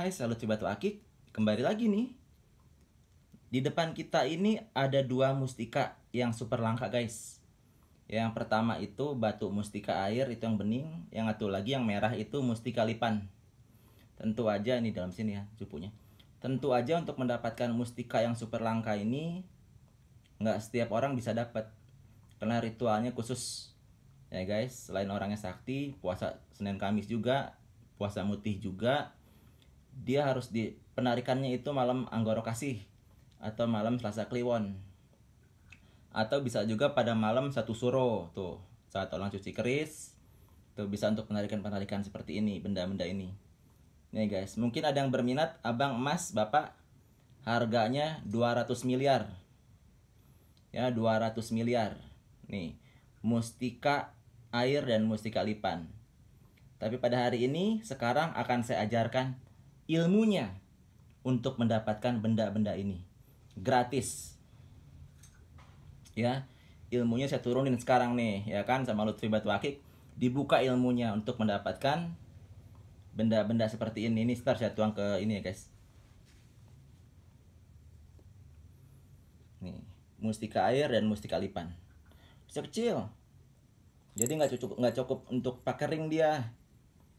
Hai, salut Batu Akik. Kembali lagi nih. Di depan kita ini ada dua mustika yang super langka, guys. Yang pertama itu batu mustika air, itu yang bening. Yang satu lagi yang merah itu mustika lipan. Tentu aja ini dalam sini ya cupunya. Tentu aja untuk mendapatkan mustika yang super langka ini nggak setiap orang bisa dapat. Karena ritualnya khusus. Ya guys, selain orangnya sakti, puasa Senin Kamis juga, puasa mutih juga, dia harus di penarikannya itu malam Anggoro Kasih atau malam Selasa Kliwon, atau bisa juga pada malam Satu Suro tuh saat orang cuci keris tuh bisa untuk penarikan seperti ini, benda-benda ini nih guys. Mungkin ada yang berminat, abang emas bapak harganya 200 miliar ya, 200 miliar nih mustika air dan mustika lipan. Tapi pada hari ini sekarang akan saya ajarkan ilmunya untuk mendapatkan benda-benda ini gratis ya. Ilmunya saya turunin sekarang nih ya kan, sama Lutfi Batu Akik. Dibuka ilmunya untuk mendapatkan benda-benda seperti ini. Ini ntar saya tuang ke ini ya guys. Nih mustika air dan mustika lipan kecil, jadi nggak cukup untuk pakai ring dia,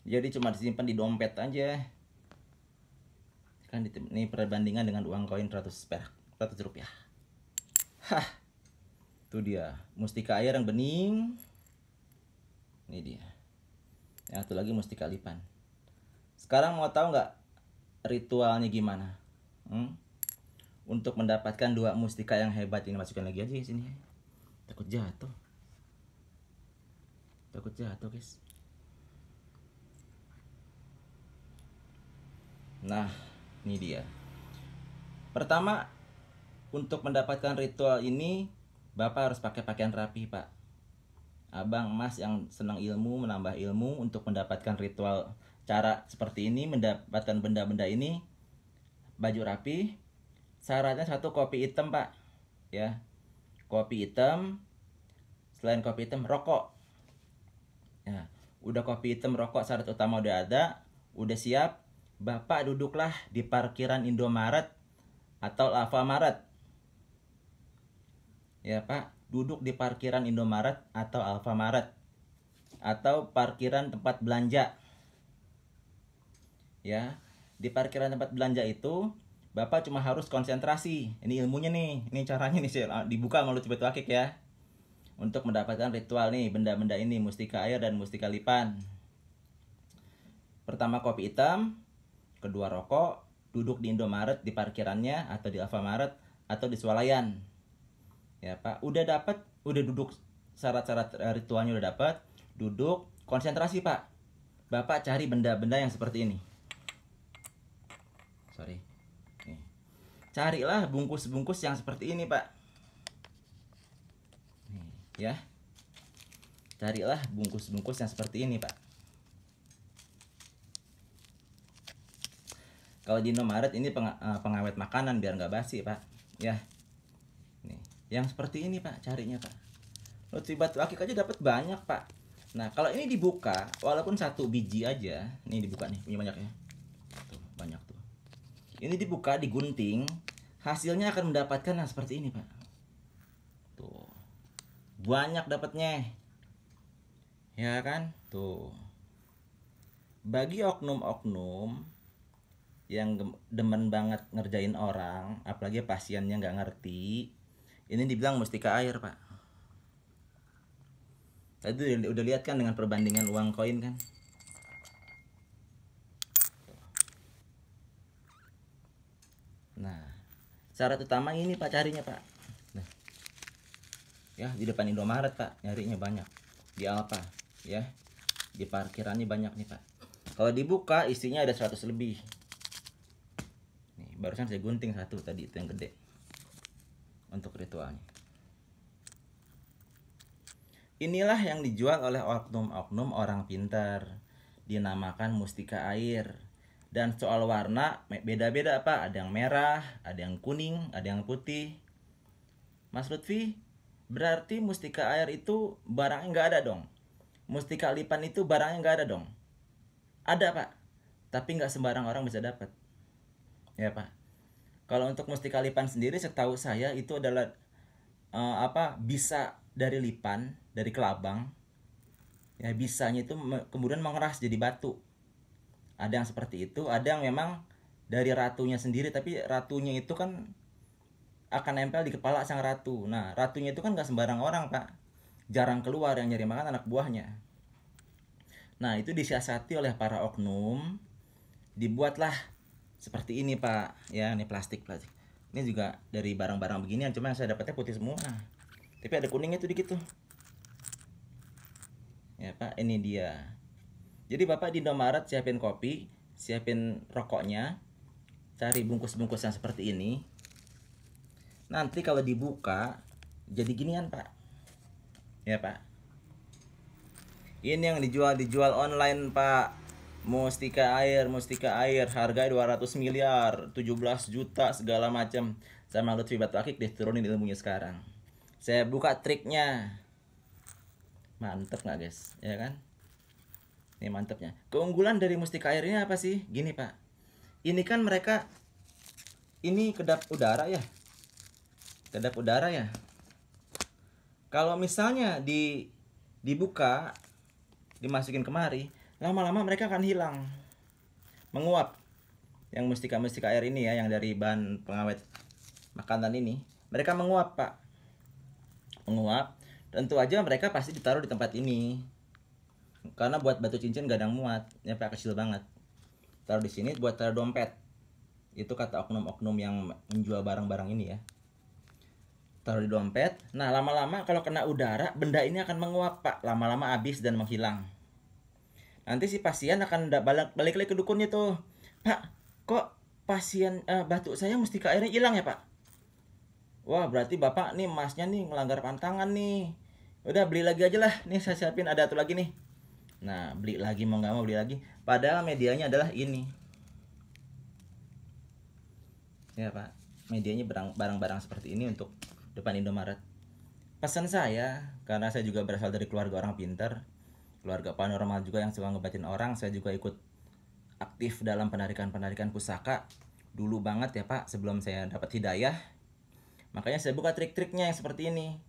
jadi cuma disimpan di dompet aja kan. Ini perbandingan dengan uang koin 100 perak, 100 rupiah. Hah, itu dia mustika air yang bening. Ini dia yang satu lagi mustika lipan. Sekarang mau tahu nggak ritualnya gimana? Untuk mendapatkan dua mustika yang hebat ini, masukkan lagi aja di sini. Takut jatuh guys. Nah, ini dia. Pertama, untuk mendapatkan ritual ini, bapak harus pakai pakaian rapi, pak. Abang emas yang senang ilmu, menambah ilmu, untuk mendapatkan ritual cara seperti ini, mendapatkan benda-benda ini, baju rapi. Syaratnya satu, kopi hitam, pak ya, kopi hitam. Selain kopi hitam, rokok ya. Udah kopi hitam, rokok, syarat utama udah ada, udah siap. Bapak duduklah di parkiran Indomaret atau Alfamaret ya pak. Duduk di parkiran Indomaret atau Alfamaret atau parkiran tempat belanja ya. Di parkiran tempat belanja itu bapak cuma harus konsentrasi. Ini ilmunya nih, ini caranya nih, dibuka sama Lutfi Batu Akik ya, untuk mendapatkan ritual nih benda-benda ini, mustika air dan mustika lipan. Pertama kopi hitam, kedua rokok, duduk di Indomaret di parkirannya atau di Alfamaret atau di Swalayan ya pak. Udah dapat, udah duduk, syarat-syarat ritualnya udah dapat, duduk konsentrasi pak. Bapak cari benda-benda yang seperti ini. Nih. Carilah bungkus-bungkus yang seperti ini pak. Nih, ya, carilah bungkus-bungkus yang seperti ini pak. Kalau di Indomaret ini pengawet makanan biar nggak basi pak ya. Nih, yang seperti ini pak carinya pak. Lutfi Batu Akik aja dapat banyak pak. Nah kalau ini dibuka, walaupun satu biji aja, nih dibuka nih, punya banyak ya. Tuh, banyak tuh. Ini dibuka, digunting, hasilnya akan mendapatkan yang seperti ini pak. Tuh, banyak dapatnya ya kan. Tuh, bagi oknum-oknum yang demen banget ngerjain orang, apalagi pasiennya nggak ngerti, ini dibilang mustika air pak. Tadi udah lihat kan dengan perbandingan uang koin kan. Nah, syarat utama ini pak carinya pak. Nah, ya di depan Indomaret pak, nyarinya banyak. Di Alfa ya, di parkirannya banyak nih pak. Kalau dibuka isinya ada 100 lebih. Nih, barusan saya gunting satu tadi, itu yang gede untuk ritualnya. Inilah yang dijual oleh oknum-oknum orang pintar, dinamakan mustika air. Dan soal warna beda-beda pak, ada yang merah, ada yang kuning, ada yang putih. Mas Lutfi, berarti mustika air itu barangnya nggak ada dong? Mustika lipan itu barangnya nggak ada dong? Ada pak, tapi nggak sembarang orang bisa dapat, ya Pak. Kalau untuk mustika lipan sendiri, setahu saya itu adalah bisa dari lipan, dari kelabang, ya bisanya itu kemudian mengeras jadi batu. Ada yang seperti itu, ada yang memang dari ratunya sendiri, tapi ratunya itu kan akan nempel di kepala sang ratu. Nah, ratunya itu kan nggak sembarang orang, Pak. Jarang keluar, yang nyari makan anak buahnya. Nah, itu disiasati oleh para oknum, dibuatlah seperti ini, Pak. Ya, ini plastik. Ini juga dari barang-barang beginian, cuma yang saya dapatnya putih semua. Tapi ada kuningnya tuh dikit tuh. Ya, Pak, ini dia. Jadi Bapak di Indomaret siapin kopi, siapin rokoknya, cari bungkus-bungkus yang seperti ini. Nanti kalau dibuka jadi ginian, Pak. Ya, Pak. Ini yang dijual online, Pak. Mustika air harga 200 miliar, 17 juta segala macam. Sama Lutfi Batu Akik diturunin ilmunya sekarang. Saya buka triknya. Mantep nggak, guys? Ya kan? Ini mantepnya. Keunggulan dari mustika air ini apa sih? Gini, Pak. Ini kan mereka ini kedap udara ya. Kedap udara ya. Kalau misalnya dibuka, dimasukin kemari, lama-lama mereka akan hilang. Menguap. Yang mustika air ini ya, yang dari bahan pengawet makanan ini, mereka menguap, Pak. Menguap. Tentu aja mereka pasti ditaruh di tempat ini. Karena buat batu cincin gak ada yang muat, ya Pak, kecil banget. Taruh di sini buat taruh dompet. Itu kata oknum-oknum yang menjual barang-barang ini ya. Taruh di dompet. Nah, lama-lama kalau kena udara, benda ini akan menguap, Pak. Lama-lama habis dan menghilang. Nanti si pasien akan balik lagi ke dukunnya tuh. Pak, kok pasien batuk saya mustika airnya hilang ya, Pak? Wah, berarti Bapak nih masnya nih melanggar pantangan nih. Udah beli lagi aja lah. Nih saya siapin ada satu lagi nih. Nah, beli lagi mau nggak mau beli lagi. Padahal medianya adalah ini. Ya, Pak. Medianya barang-barang seperti ini untuk depan Indomaret. Pesan saya, karena saya juga berasal dari keluarga orang pintar, keluarga paranormal juga yang suka ngebatin orang, saya juga ikut aktif dalam penarikan-penarikan pusaka. Dulu banget ya Pak, sebelum saya dapat hidayah. Makanya saya buka trik-triknya yang seperti ini.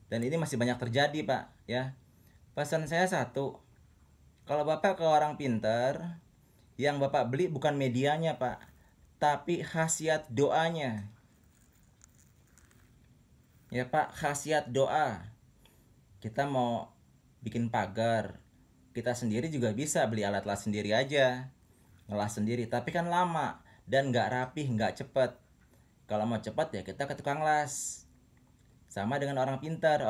Dan ini masih banyak terjadi, Pak, ya. Pesan saya satu, kalau Bapak ke orang pintar, yang Bapak beli bukan medianya, Pak, tapi khasiat doanya. Ya Pak, khasiat doa. Kita mau bikin pagar, kita sendiri juga bisa beli alat las sendiri aja, ngelas sendiri, tapi kan lama dan nggak rapih, nggak cepet. Kalau mau cepat ya kita ke tukang las. Sama dengan orang pintar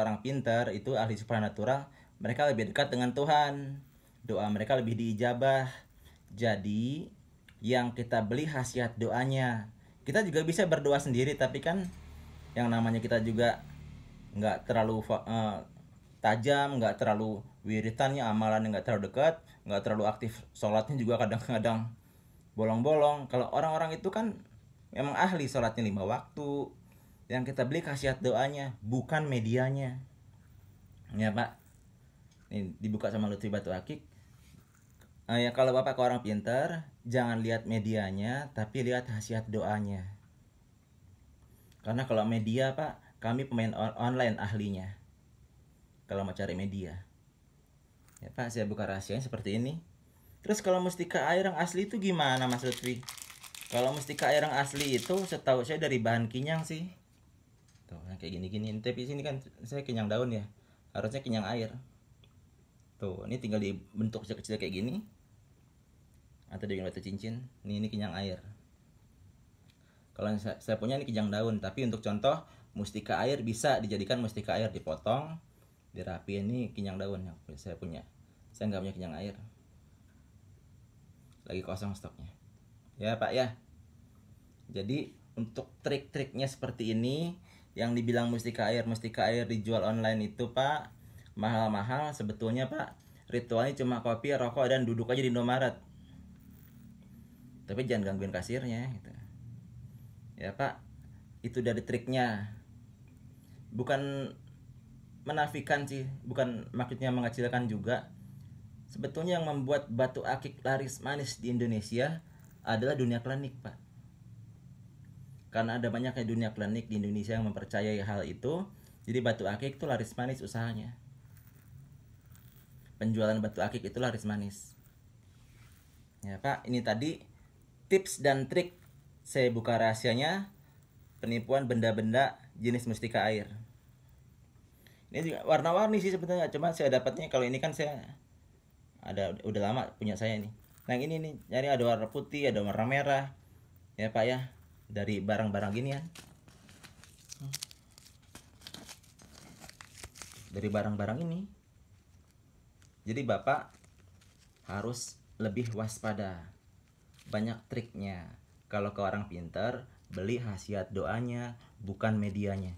itu ahli supranatural, mereka lebih dekat dengan Tuhan, doa mereka lebih diijabah. Jadi yang kita beli khasiat doanya. Kita juga bisa berdoa sendiri, tapi kan yang namanya kita juga nggak terlalu tajam, nggak terlalu wiritannya, amalannya nggak terlalu dekat, nggak terlalu aktif, sholatnya juga kadang-kadang bolong-bolong. Kalau orang-orang itu kan memang ahli sholatnya 5 waktu. Yang kita beli khasiat doanya, bukan medianya. Ya Pak, ini dibuka sama Lutfi Batu Akik. Ya kalau Bapak ke orang pintar, jangan lihat medianya, tapi lihat khasiat doanya. Karena kalau media Pak, kami pemain online ahlinya. Kalau mau cari media, ya Pak, saya buka rahasianya seperti ini. Terus kalau mustika air yang asli itu gimana Mas Lutfi? Kalau mustika air yang asli itu setahu saya dari bahan kinyang sih. Tuh, kayak gini-gini. Tapi sini kan saya kinyang daun ya. Harusnya kinyang air. Tuh, ini tinggal dibentuk kecil-kecil kayak gini. Atau dengan batu cincin. Ini kinyang air. Kalau saya punya ini kinyang daun, tapi untuk contoh mustika air bisa dijadikan mustika air, dipotong, dirapiin. Ini kinyang daun yang saya punya. Saya nggak punya kinyang air. Lagi kosong stoknya. Ya, Pak ya. Jadi untuk trik-triknya seperti ini, yang dibilang mustika air dijual online itu Pak mahal-mahal, sebetulnya Pak ritualnya cuma kopi, rokok, dan duduk aja di Indomaret. Tapi jangan gangguin kasirnya gitu. Ya Pak, itu dari triknya. Bukan menafikan sih, bukan maksudnya mengecilkan juga. Sebetulnya yang membuat batu akik laris manis di Indonesia adalah dunia klinik, Pak. Karena ada banyaknya dunia klinik di Indonesia yang mempercayai hal itu, jadi batu akik itu laris manis usahanya. Penjualan batu akik itu laris manis. Ya Pak, ini tadi tips dan trik saya buka rahasianya penipuan benda-benda jenis mustika air. Ini juga warna-warni sih sebenarnya, cuma saya dapatnya kalau ini kan saya udah lama punya saya nih. Nah ini nih nyari ada warna putih, ada warna merah, ya Pak ya, dari barang-barang gini ya. Dari barang-barang ini. Jadi Bapak harus lebih waspada. Banyak triknya. Kalau ke orang pintar, beli khasiat doanya, bukan medianya.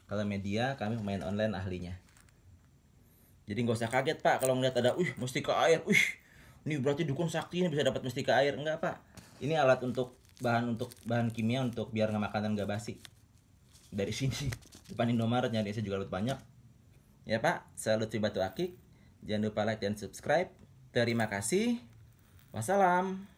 Kalau media, kami pemain online ahlinya. Jadi nggak usah kaget Pak kalau ngeliat ada, mustika air, ini berarti dukun sakti ini bisa dapat mustika air. Enggak Pak, ini alat untuk bahan kimia untuk biar makanan nggak basi. Dari sini depan Indomaret nyari saya juga lebih banyak. Ya Pak, saya Lutfi Batu Akik. Jangan lupa like dan subscribe. Terima kasih. Wassalam.